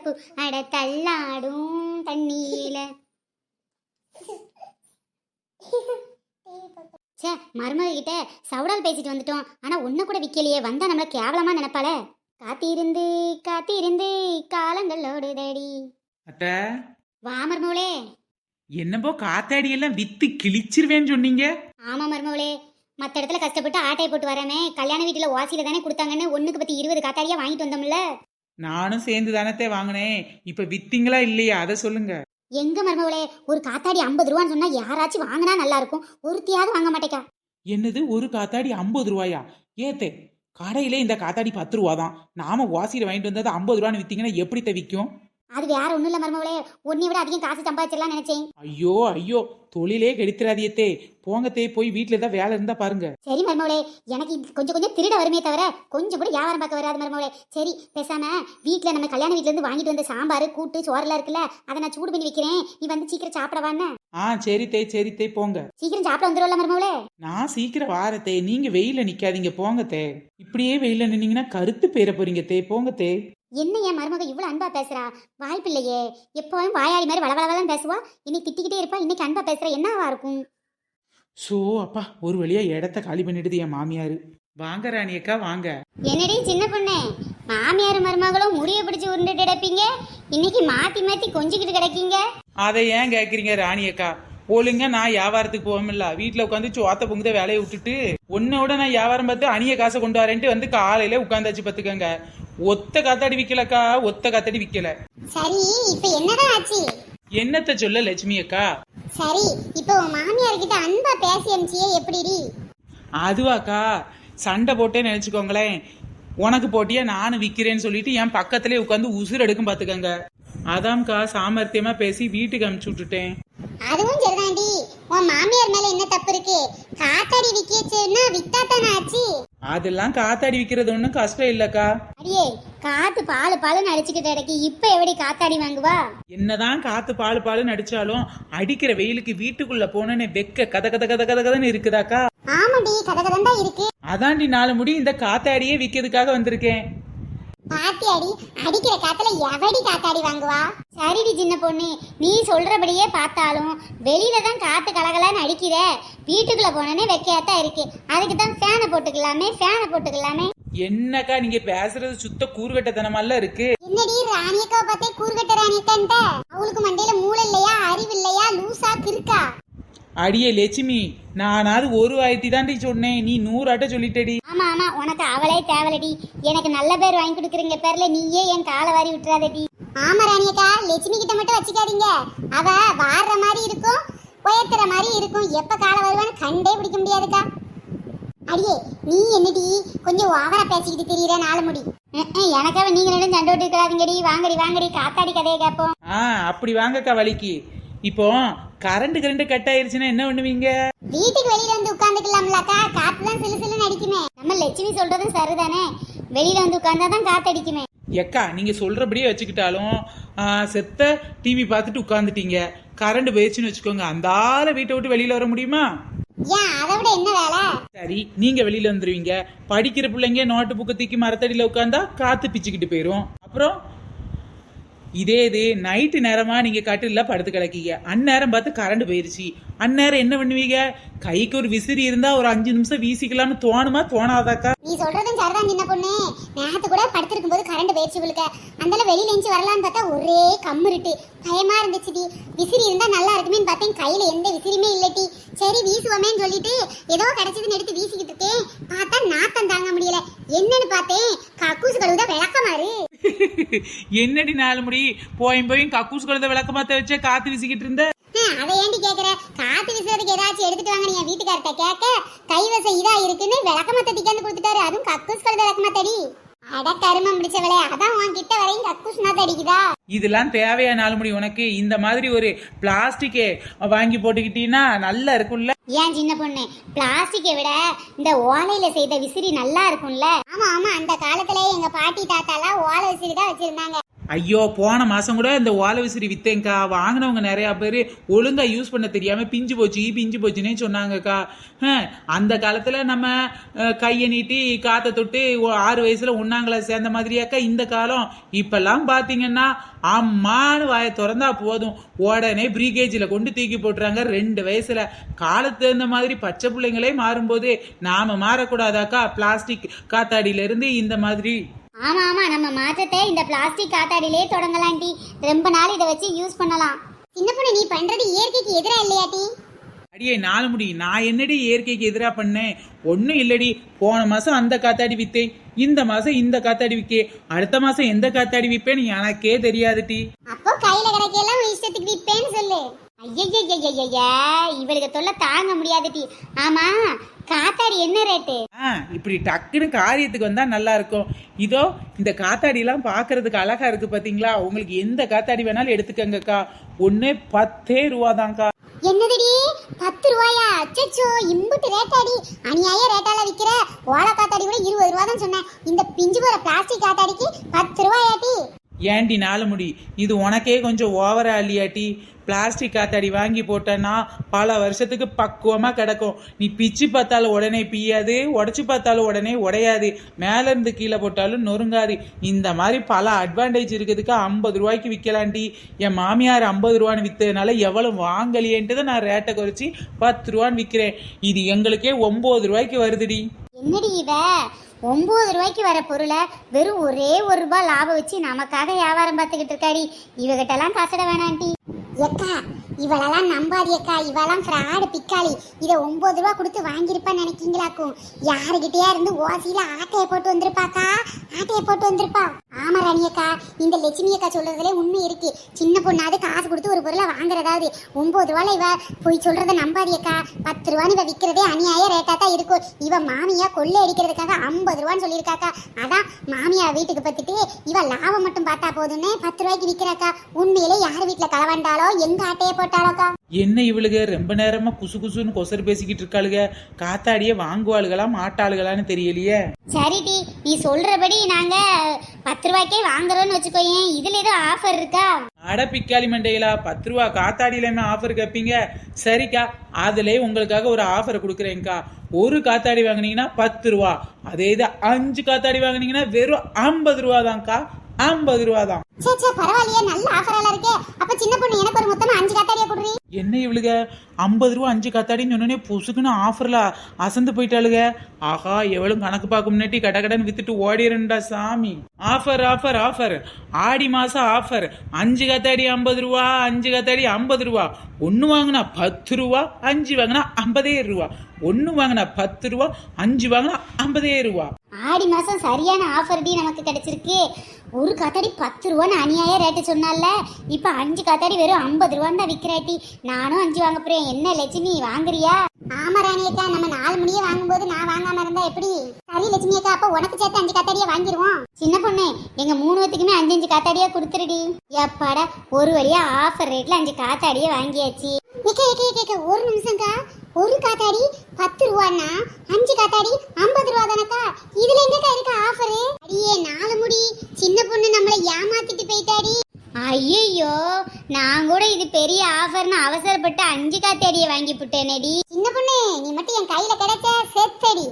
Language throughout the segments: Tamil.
வரப்பு அட தள்ளாடும் தண்ணீல. சே, மருமக கிட்ட சவுடால் பேசிட்டு வந்துட்டோம். ஆனா ஒண்ணு கூட விக்கலையே. வந்தா நம்மள கேவலமா நினைப்பாள. காத்திருந்து காத்திருந்து காலங்களோடுதடி. அத்த வா மருமவளே. என்னப்போ காத்தாடி எல்லாம் வித்து கிழிச்சிருவேன்னு சொன்னீங்க. ஆமா மருமவளே, மற்ற இடத்துல கஷ்டப்பட்டு ஆட்டையை போட்டு வரமே, கல்யாண வீட்டுல வாசியில தானே கொடுத்தாங்கன்னு 1க்கு பத்தி 20 காத்தாடியா வாங்கிட்டு வந்தோம்ல. நானும் சேர்ந்து தானத்தே வாங்கினேன். இப்ப வித்தீங்களா இல்லையா அதை சொல்லுங்க. எங்க மருமவளே, ஒரு காத்தாடி 50 ரூபான்னு சொன்னா யாராச்சும் வாங்கினா நல்லா இருக்கும். ஒருத்தியாவது வாங்க மாட்டேக்கா. என்னது, ஒரு காத்தாடி 50 ரூபாயா? ஏத்தே, கடையிலே இந்த காத்தாடி 10 ரூபா தான். நாம வாசியில வாங்கிட்டு வந்தது 50 ரூபான்னு வித்தீங்கன்னா எப்படி தவிக்கும்? அது வேற ஒண்ணும் இல்ல மருமவளே, உன்னை விட அதிகம் காசு சம்பாதிச்சிடலாம் நினைச்சேன். ஐயோ ஐயோ, தொழிலே கெடுத்துறாதியத்தே. போங்கத்தே, போய் வீட்டுல ஏதாவது வேலை இருந்தா பாருங்க. சரி மருமவளே, எனக்கு கொஞ்சம் கொஞ்சம் திருட வருமே தவிர கொஞ்சம் கூட வியாபாரம் பார்க்க வராது மருமவளே. சரி பேசாம வீட்டுல நம்ம கல்யாண வீட்டுல இருந்து வாங்கிட்டு வந்த சாம்பார் கூட்டு சோறெல்லாம் இருக்குல்ல, அதை நான் சூடு பண்ணி வைக்கிறேன். நீ வந்து சீக்கிரம் சாப்பிடவான்னு. சரித்தே போங்க. சீக்கிரம் சாப்பிட வந்துருவல மருமவளே. நான் சீக்கிரம் வாரத்தே, நீங்க வெயில நிக்காதீங்க போங்கத்தே. இப்படியே வெயில நின்னீங்கன்னா கருத்து பேர போறீங்க தே. போங்கத்தே. என்ன என் மருமக இவ்வளவு அன்பா பேசுறா? வாய்ப்பில்லையே. எப்பவும் வாயாடி மாதிரி வளவளவெல்லாம் பேசுவா. இன்னைக்கு திட்டிக்கிட்டே இருப்பா, இன்னைக்கு அன்பா பேசுறா. என்னவா இருக்கும்? சோ அப்பா, ஒரு வழியா இடத்த காலி பண்ணிடுது என் மாமியாரு. வாங்க ராணியக்கா வாங்க. என்னடி சின்ன பொண்ணு, மாமியார் மருமகளும் முடிய பிடிச்சு உருண்டுட்டு கிடப்பீங்க. இன்னைக்கு மாத்தி மாத்தி கொஞ்சிக்கிட்டு கிடக்கீங்க. அதை ஏன் கேக்குறீங்க ராணியக்கா? ஒழுங்க நான் வியாபாரத்துக்கு போவோம்ல, வீட்டுல உட்காந்து சோத்த பொங்குத வேலையை விட்டுட்டு உன்னோட நான் வியாபாரம் பார்த்து அணிய காசை கொண்டு வரேன்ட்டு வந்து காலையில உட்காந்தாச்சு பாத்துக்கங்க. ஒத்த காத்தாடி விக்கலக்கா, ஒத்த காத்தாடி விக்கல. சரி, இப்ப என்னதான் ஆச்சு? என்னத்த சொல்ல லட்சுமி அக்கா? சரி, இப்போ உன் மாமியார் கிட்ட அன்பா பேசி அனுப்பிச்சியே எப்படிடி? அதுவாக்கா, சண்டை போட்டே நினைச்சுக்கோங்களேன். உனக்கு போட்டியா நானும் விக்கிறேன்னு சொல்லிட்டு என் பக்கத்திலே உட்காந்து உசுர் எடுக்கும் பாத்துக்கங்க. அதான்க்கா சாமர்த்தியமா பேசி வீட்டுக்கு அனுப்பிச்சு விட்டுட்டேன். அதுவும் சரிதாண்டி. உன் மாமியார் மேல என்ன தப்பு இருக்கு? காத்தாடி விக்கேச்சுன்னா வித்தாத்தானே ஆச்சு. அதெல்லாம் காத்தாடி விக்கிறது ஒண்ணும் கஷ்டம் இல்லக்கா. அடியே, காத்து பாலுன்னு அடிச்சுக்கிட்டு இருக்கு. இப்ப எப்படி காத்தாடி வாங்குவா? என்னதான் காத்து பாலுன்னு அடிச்சாலும் அடிக்கிற வெயிலுக்கு வீட்டுக்குள்ள போனேன்னு வெக்க கத கத கத கத கதன்னு இருக்குதாக்கா? ஆமாடி, கதகதண்டா இருக்கு. அதாண்டி 4 முடி இந்த காத்தாடியே விக்கிறதுக்காக வந்திருக்கேன். பாத்தியாடி, அடிக்கிற காத்துல எவடி காத்தாடி வாங்குவா? சரிடி சின்ன பொண்ணு, நீ சொல்றபடியே பார்த்தாலும் வெளியில தான் காத்து கலகலன்னு அடிக்கிற. வீட்டுக்குள்ள போனே வெக்கையாத்தான் இருக்கு. அதுக்கு தான் ஃபேனை போட்டுக்கலாமே. என்னக்கா நீங்க பேசுறது சுத்த கூறுகட்டத்தனமால இருக்கு. என்னடி ராணியக்கா பார்த்தே கூறுகட்ட ராணியக்கான்ட்ட? அவளுக்கு மண்டையில மூளை இல்லையா, அறிவு இல்லையா, லூசா இருக்கா? அடியே லட்சுமி, நானாவது ஒரு வாய்த்தி தாண்டி சொன்னேன், நீ 100 ஆட்ட சொல்லிட்டடி. ஆமா, உனக்கு அவளே தேவலடி. எனக்கு நல்ல பேர் வாங்கி கொடுக்குறீங்க பேர்ல நீயே என் காலை வாரி விட்டுறாதடி. ஆமா ராணியக்கா, லட்சுமி கிட்ட மட்டும் வச்சுக்காதீங்க. அவ வாடுற மாதிரி இருக்கும், உயர்த்துற மாதிரி இருக்கும். எப்ப காலை வருவான்னு கண்டே பிடிக்க முடியாதுக்கா. அடியே, நீ என்னடி கொஞ்சம் ஓவரா பேசிக்கிட்டு தெரியற 4 முடி. எனக்காக நீங்க ரெண்டும் சண்டை விட்டு இருக்காதீங்கடி. வாங்கடி காத்தாடி கதையை கேட்போம். அப்படி வாங்கக்கா வலிக்கு. இப்போ கரண்ட் கட் ஆயிருச்சுன்னா என்ன பண்ணுவீங்க? வீட்டுக்கு வெளியில வந்து உட்காந்துக்கலாம்லக்கா, காத்துதான் சிலு சிலுன்னு அடிக்குமே. நம்ம லட்சுமி சொல்றதும் சரிதானே, வெளியில வந்து உட்கார்ந்தாதான் காத்து அடிக்குமே. எக்கா நீங்க சொல்றபடியே வச்சுக்கிட்டாலும் செத்த டிவி பார்த்துட்டு உட்காந்துட்டீங்க, கரண்ட் போயிடுச்சுன்னு வச்சுக்கோங்க, அந்த ஆள வீட்டை விட்டு வெளியில வர முடியுமா? ஏன், அதை விட என்ன வேலை? சரி, நீங்க வெளியில வந்துருவீங்க. படிக்கிற பிள்ளைங்க நோட்டு புக்கு தூக்கி மரத்தடியில உட்காந்தா காத்து பிச்சுக்கிட்டு போயிரும். அப்புறம் இதே இது நைட்டு நேரமா நீங்க கட்டில படுத்து கிடக்கீங்க, அந்நேரம் பார்த்து கரண்ட் போயிருச்சு, அந்நேரம் என்ன பண்ணுவீங்க? கைக்கு ஒரு விசிறி இருந்தா ஒரு 5 நிமிஷம் வீசிக்கலாம்னு தோணுமா தோணாதாக்கா? நீ சொல்றதும் சரிதான் சின்ன பொண்ணு. நேத்து கூட படுத்திருக்கும் போது கரண்ட் போயிடுச்சு விழுக்க. அந்தால வெளியில எஞ்சி வரலான்னு பார்த்தா ஒரே கம்முருட்டு, பயமா இருந்துச்சுடி. விசிறி இருந்தா நல்லா இருக்குமேன்னு பார்த்தேன், கையில எந்த விசிறியுமே இல்லட்டி. சரி வீசுவோமேன்னு சொல்லிட்டு ஏதோ கிடைச்சதுன்னு எடுத்து வீசிக்கிட்டு இருக்கேன். பார்த்தா நாத்தம் தாங்க முடியல. என்னன்னு பார்த்தேன், கக்கூசு கழுவுதான் விளக்கமாறு. என்னடி 4 முடி போயும் கக்கூஸ் கழுத விளக்கமாத்த வச்ச காத்து வீசிக்கிட்டு இருந்த? அதை ஏண்டி கேக்குற? காத்து வீசுறதுக்கு ஏதாச்சும் எடுத்துட்டு வாங்க. நீ வீட்டுக்கார்ட்ட கேட்க கைவசம் இதா இருக்குன்னு விளக்கமாத்த திக்காந்து கொடுத்துட்டாரு. அதுவும் கக்கூஸ் கழுத விளக்கமாத்தடி. அட கருமம் பிடிச்சவளே, அதான் உன்கிட்ட வரையும் கக்கூஸ் நாத்த அடிக்குதா? இதெல்லாம் தேவையா 4 முடி உனக்கு? இந்த மாதிரி ஒரு பிளாஸ்டிக்கே வாங்கி போட்டுக்கிட்டீங்கன்னா நல்லா இருக்கும்ல. ஏன் சின்ன பொண்ணு, பிளாஸ்டிக்கை விட இந்த ஓலையில செய்த விசிறி நல்லா இருக்கும்ல? ஆமா, அந்த காலத்துல எங்க பாட்டி தாத்தாலாம் ஓலை விசிறி தான் வச்சிருந்தாங்க. ஐயோ போன மாசம் கூட இந்த ஓலை விசிறி வித்தேங்க்கா. வாங்கினவங்க நிறைய பேர் ஒழுங்கா யூஸ் பண்ண தெரியாம பிஞ்சு போச்சுன்னே சொன்னாங்கக்கா. அந்த காலத்துல நம்ம கையை நீட்டி காத்த தொட்டு 6 வயசுல 1ஆம் கிளாஸ் சேர்ந்த மாதிரியாக்கா இந்த காலம். இப்பெல்லாம் பாத்தீங்கன்னா அம்மானு வாயை திறந்தா போதும் உடனே ப்ரீகேஜில் கொண்டு தூக்கி போட்டுறாங்க 2 வயசுல. காலத்து தகுந்த மாதிரி பச்சை பிள்ளைங்களே மாறும்போது நாம மாறக்கூடாதாக்கா? பிளாஸ்டிக் காத்தாடியில இருந்து இந்த மாதிரி. ஆமா ஆமா, நம்ம மாற்றத்தை இந்த பிளாஸ்டிக் காத்தாடியிலே தொடங்கலாம் டி. ரொம்ப நாள் இதை வச்சு யூஸ் பண்ணலாம். சின்ன பொண்ணு, நீ பண்றது இயற்கைக்கு எதிரா இல்லையா டி? அடியே நாலு முடி, நான் என்னடி இயற்கைக்கு எதிராக பண்ணேன்? ஒன்றும் இல்லடி. போன மாசம் அந்த காத்தாடி வித்தேன், இந்த மாசம் இந்த காத்தாடி விற்கே, அடுத்த மாசம் எந்த காத்தாடி விற்பேன்னு எனக்கே தெரியாது டி. அப்போ கையில கிடைக்கலாம் இஷ்டத்துக்கு விற்பேன்னு சொல்லு. ஐயா, இவளுக்கு தொல்லை தாங்க முடியாது டி. ஆமா, காத்தாடி என்ன ரேட்டு? இப்படி டக்குன்னு காரியத்துக்கு வந்தா நல்லா இருக்கும். இதோ இந்த காத்தாடி எல்லாம் பாக்குறதுக்கு அழகா இருக்கு பாத்தீங்களா? உங்களுக்கு எந்த காத்தாடி வேணாலும் எடுத்துக்கங்கக்கா. ஒண்ணு 10 ரூபாதான்க்கா. என்னதுடி 10 ரூபாயா? அச்சச்சோ, இம்புட்டு ரேட்டாடி. அநியாய ரேட்டால விக்கிற. ஓலை காத்தாடி கூட 20 ரூபா தான் சொன்னேன். இந்த பிஞ்சு போற பிளாஸ்டிக் காத்தாடிக்கு 10 ரூபாயாட்டி? ஏண்டி நாலு முடி, இது உனக்கே கொஞ்சம் ஓவரா இல்லையாட்டி? பிளாஸ்டிக் காத்தாடி வாங்கி போட்டேன்னா பல வருஷத்துக்கு பக்குவமா கிடக்கும். நீ பிச்சு பார்த்தாலும் உடனே பிய்யாது, உடச்சு பார்த்தாலும் உடனே உடையாது, மேல இருந்து கீழே போட்டாலும் நொறுங்காது. இந்த மாதிரி பல அட்வான்டேஜ் இருக்கிறதுக்கு 50 ரூபாய்க்கு விற்கலாண்டி. என் மாமியார் 50 ரூபான்னு விற்றதுனால எவ்வளவு வாங்கலையேன்ட்டு தான் நான் ரேட்டை குறைச்சி 10 ரூபான்னு விற்கிறேன். இது எங்களுக்கே 9 ரூபாய்க்கு வருதுடி. என்னடி இவ 9 ரூபாய்க்கு வர பொருளை வெறும் ஒரே 1 ரூபாய் லாபம் வச்சு நமக்காக வியாபாரம் பார்த்துக்கிட்டு இருக்காடி. இவகிட்டலாம் காசட வேணாண்டி. எக்கா, இவளெல்லாம் நம்பாதியக்கா. இவெல்லாம் ஃப்ராடு பிக்காளி. இதை 9 ரூபா கொடுத்து வாங்கியிருப்பான்னு நினைக்கிங்களாக்கும். யாருக்கிட்டயா இருந்து ஓசியில ஆட்டையை போட்டு வந்திருப்பாக்கா, ஆட்டையை போட்டு வந்திருப்பா. ஆமா ராணியக்கா, இந்த லட்சுமி அக்கா சொல்றதுல உண்மை இருக்கு. சின்ன பொண்ணாவது காசு கொடுத்து ஒரு பொருளை வாங்குறதாவது. 9 ரூபால இவ போய் சொல்றத நம்பாதியக்கா. 10 ரூபான்னு இவ விற்கிறதே அநியாய ரேட்டா தான் இருக்கும். இவ மாமியா கொள்ளை அடிக்கிறதுக்காக 50 ரூபான்னு சொல்லியிருக்காக்கா. அதான் மாமியா வீட்டுக்கு பத்துட்டு இவ லாபம் மட்டும் பார்த்தா போதுன்னு 10 ரூபாய்க்கு விற்கிறாக்கா. உண்மையிலே யார் வீட்டுல களவாண்டாலோ எங்க ஆட்டையை போட்டாலோக்கா. என்ன இவளுக ரொம்ப நேரமா குசு குசுன்னு கொசர் பேசிக்கிட்டு இருக்காளுக? காத்தாடியே வாங்குவாளுகளா மாட்டாளுகளான்னு தெரியலையே. சரிடி, நீ சொல்றபடி நாங்க 10 ரூபாய்க்கே வாங்குறோம்னு வச்சுக்கோயேன். இதுல ஏதோ ஆஃபர் இருக்கா? அட பிக்காளி மண்டைகளா, 10 ரூபா காத்தாடியில ஆஃபர் கேட்பீங்க? சரிக்கா, அதுல உங்களுக்காக ஒரு ஆஃபர் கொடுக்குறேன்க்கா. ஒரு காத்தாடி வாங்கினீங்கன்னா 10 ரூபா, அதே இது 5 காத்தாடி வாங்கினீங்கன்னா வெறும் 50 ரூபா தான்க்கா. 50 ரூபா தான். சே பரவாயில்லையே, நல்ல ஆஃபரால இருக்கே. அப்ப சின்ன பொண்ணு எனக்கு ஒரு மொத்தமா 5 காத்தாடியா குடுறீ. என்ன இவளுக 50 ரூபா 5 காத்தாடின்னு சொன்னோடனே பொசுக்குன்னு ஆஃபர்ல அசந்து போயிட்டாளுக. ஆஹா, எவ்வளவு கணக்கு பார்க்க முன்னாடி கடகடன்னு வித்துட்டு ஓடிடுண்டா சாமி. ஆஃபர் ஆஃபர் ஆஃபர், ஆடி மாசம் ஆஃபர். 5 காத்தாடி 50 ரூபா, 5 காத்தாடி 50 ரூபா. 1 வாங்கினா 10 ரூபா, 5 வாங்கினா 50 ரூபா. 1 வாங்கினா 10 ரூபா, 5 வாங்கினா 50 ரூபா. ஆடி மாசம் சரியான ஆஃபர் டி நமக்கு கிடைச்சிருக்கு. ஒரு காத்தாடி 10 ரூபான்னு அநியாய ரேட்டு சொன்னால, இப்ப 5 காத்தாடி வெறும் 50 ரூபான்னு தான் விற்கிறாட்டி. நானும் 5 வாங்க போறேன். என்ன லட்சுமி, வாங்குறியா? ஆமா ராணியக்கா, நம்ம 4 மணியே வாங்கும்போது நான் வாங்காம இருந்தா எப்படி? சரி லட்சுமி அக்கா, அப்ப உனக்கு சேர்த்து 5 காத்தாடியா வாங்கிடுவோம். சின்ன பொண்ணு, எங்க 3 பேத்துக்குமே 5 காத்தாடியா கொடுத்துருடி. எப்பாடா, ஒரு வழியா ஆஃபர் ரேட்ல 5 காத்தாடியே வாங்கியாச்சு. ஒரு நிமிஷம்க்கா, ஒரு காத்தாடி 10 ரூபான்னா 5 காத்தாடி 50 ரூபா தானக்கா? இதுல எங்கக்கா இருக்க ஆஃபரு? அடியே 4 முடி, சின்ன பொண்ணு நம்மளை ஏமாத்திட்டு போயிட்டாடி. ஐயோ, நான் கூட இது பெரிய ஆஃபர்னு அவசரப்பட்டு 5 காத்தாடியை வாங்கி புட்டேனேடி. சின்ன பொண்ணு, நீ மட்டும் என் கையில கிடைச்ச செத்தடி.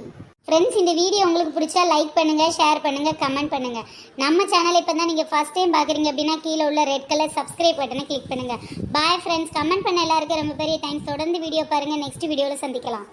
ஃப்ரெண்ட்ஸ், இந்த வீடியோ உங்களுக்கு பிடிச்சா லைக் பண்ணுங்க, ஷேர் பண்ணுங்க, கமெண்ட் பண்ணுங்க. நம்ம சேனல் இப்போ தான் நீங்கள் ஃபர்ஸ்ட் டைம் பார்க்குறீங்க அப்படின்னா கீழே உள்ள ரெட் கலர் சப்ஸ்கிரைப் பட்டனை கிளிக் பண்ணுங்க. Bye friends. கமெண்ட் பண்ண எல்லாருக்கும் ரொம்ப பெரிய தேங்க்ஸ். தொடர்ந்து வீடியோ பாருங்க. நெக்ஸ்ட் வீடியோவில் சந்திக்கலாம்.